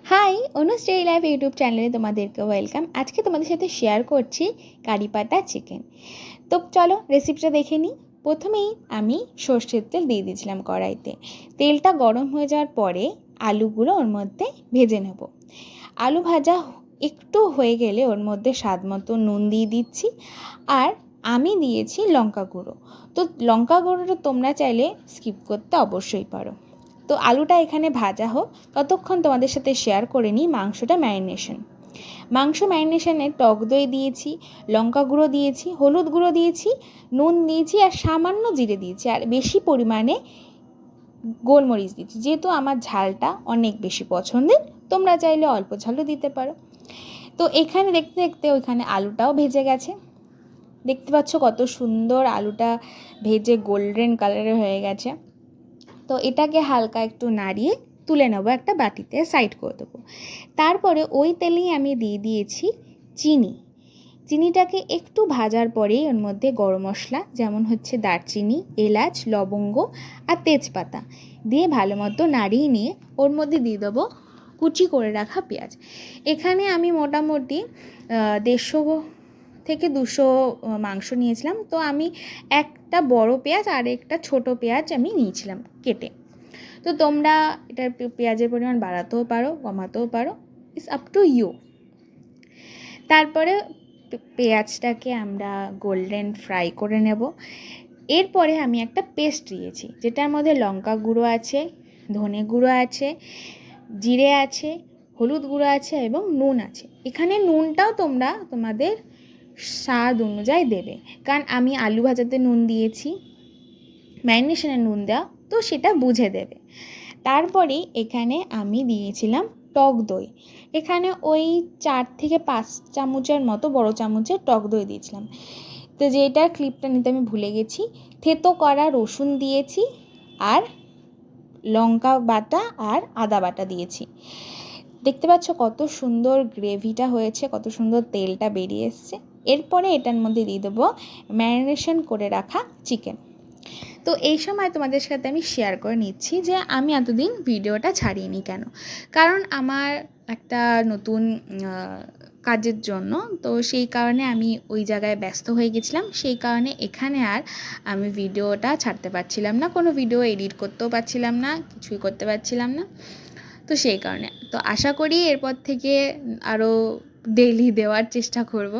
High, Anushree live YouTube চ্যানেলে তোমাদেরকে welcome. আজকে তোমাদের সাথে শেয়ার করছি কারি পাতা চিকেন। তো চলো রেসিপিটা দেখে নিই। প্রথমেই আমি সর্ষের তেল দিয়ে দিয়েছিলাম কড়াইতে। তেলটা গরম হয়ে যাওয়ার পরে আলুগুলো ওর মধ্যে ভেজে নেব। আলু ভাজা একটু হয়ে গেলে ওর মধ্যে স্বাদ মতো নুন দিয়ে দিচ্ছি, আর আমি দিয়েছি লঙ্কা গুঁড়ো। তো লঙ্কা গুঁড়োটা তোমরা চাইলে স্কিপ করতে অবশ্যই পারো। তো আলুটা এখানে ভাজা হোক, ততক্ষণ তোমাদের সাথে শেয়ার করে নিই মাংসটা ম্যারিনেশন। মাংস ম্যারিনেশনে টক দই দিয়েছি, লঙ্কা গুঁড়ো দিয়েছি, হলুদ গুঁড়ো দিয়েছি, নুন দিয়েছি, আর সামান্য জিরে দিয়েছি, আর বেশি পরিমাণে গোলমরিচ দিয়েছি। যেহেতু আমার ঝালটা অনেক বেশি পছন্দের, তোমরা চাইলে অল্প ঝালও দিতে পারো। তো এখানে দেখতে দেখতে ওইখানে আলুটাও ভেজে গেছে। দেখতে পাচ্ছ কত সুন্দর আলুটা ভেজে গোল্ডেন কালারের হয়ে গেছে। তো এটাকে হালকা একটু নাড়িয়ে তুলে নেবো, একটা বাটিতে সাইড করে দেবো। তারপরে ওই তেলেই আমি দিয়ে দিয়েছি চিনিটাকে একটু ভাজার পরেই ওর মধ্যে গরম মশলা, যেমন হচ্ছে দারচিনি, এলাচ, লবঙ্গ আর তেজপাতা দিয়ে ভালো মতো নাড়িয়ে নিয়ে ওর মধ্যে দিয়ে দেবো কুচি করে রাখা পেঁয়াজ। এখানে আমি মোটামুটি 150 থেকে 200 মাংস নিয়েছিলাম। তো আমি একটা বড় পেঁয়াজ আর একটা ছোট পেঁয়াজ আমি নিয়েছিলাম কেটে। তো তোমরা এটার পেঁয়াজের পরিমাণ বাড়াতেও পারো, কমাতেও পারো, ইটস আপ টু ইউ। তারপরে পেঁয়াজটাকে আমরা গোল্ডেন ফ্রাই করে নেব। এরপরে আমি একটা পেস্ট দিয়েছি, যেটার মধ্যে লঙ্কা গুঁড়ো আছে, ধনে গুঁড়ো আছে, জিরে আছে, হলুদ গুঁড়ো আছে এবং নুন আছে। এখানে নুনটাও তোমরা তোমাদের স্বাদ অনুযায়ী দেবে, কারণ আমি আলু ভাজাতে নুন দিয়েছি, ম্যারিনেশনে নুন দেওয়া, তো সেটা বুঝে দেবে। তারপরে এখানে আমি দিয়েছিলাম টক দই। এখানে ওই 4 থেকে 5 চামচের মতো বড় চামচের টক দই দিয়েছিলাম। তো যেটার ক্লিপটা নিতে আমি ভুলে গেছি। থেতো করা রসুন দিয়েছি, আর লঙ্কা বাটা আর আদা বাটা দিয়েছি। দেখতে পাচ্ছ কত সুন্দর গ্রেভিটা হয়েছে, কত সুন্দর তেলটা বেরিয়ে এসছে। এরপরে এটার মধ্যে দিয়ে দেবো ম্যারিনেশন করে রাখা চিকেন। তো এই সময় তোমাদের সাথে আমি শেয়ার করে নিচ্ছি যে আমি এতদিন ভিডিওটা ছাড়িনি কেন। কারণ আমার একটা নতুন কাজের জন্য, তো সেই কারণে আমি ওই জায়গায় ব্যস্ত হয়ে গেছিলাম। সেই কারণে এখানে আর আমি ভিডিওটা ছাড়তে পারছিলাম না, কোনো ভিডিও এডিট করতেও পারছিলাম না, কিছুই করতে পারছিলাম না। তো সেই কারণে তো আশা করি এরপর থেকে আরও ডেইলি দেওয়ার চেষ্টা করব।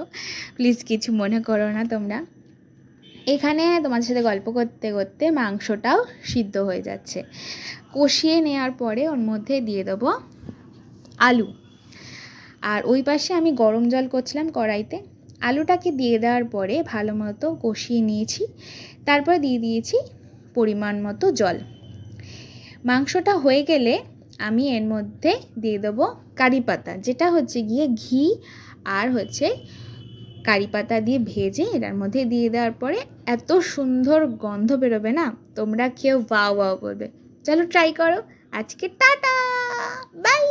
প্লিজ কিছু মনে করো না তোমরা। এখানে তোমাদের সাথে গল্প করতে করতে মাংসটাও সিদ্ধ হয়ে যাচ্ছে। কষিয়ে নেওয়ার পরে ওর মধ্যে দিয়ে দেবো আলু, আর ওই পাশে আমি গরম জল করছিলাম কড়াইতে। আলুটাকে দিয়ে দেওয়ার পরে ভালো মতো কষিয়ে নিয়েছি। তারপরে দিয়ে দিয়েছি পরিমাণ মতো জল। মাংসটা হয়ে গেলে আমি এর মধ্যে দিয়ে দেবো কারি পাতা, যেটা হচ্ছে গিয়ে ঘি আর হচ্ছে কারি পাতা দিয়ে ভেজে এটার মধ্যে দিয়ে দেওয়ার পরে এত সুন্দর গন্ধ বেরোবে না, তোমরা কেউ ওয়াও ওয়াও বলবে। চলো ট্রাই করো। আজকে টাটা, বাই।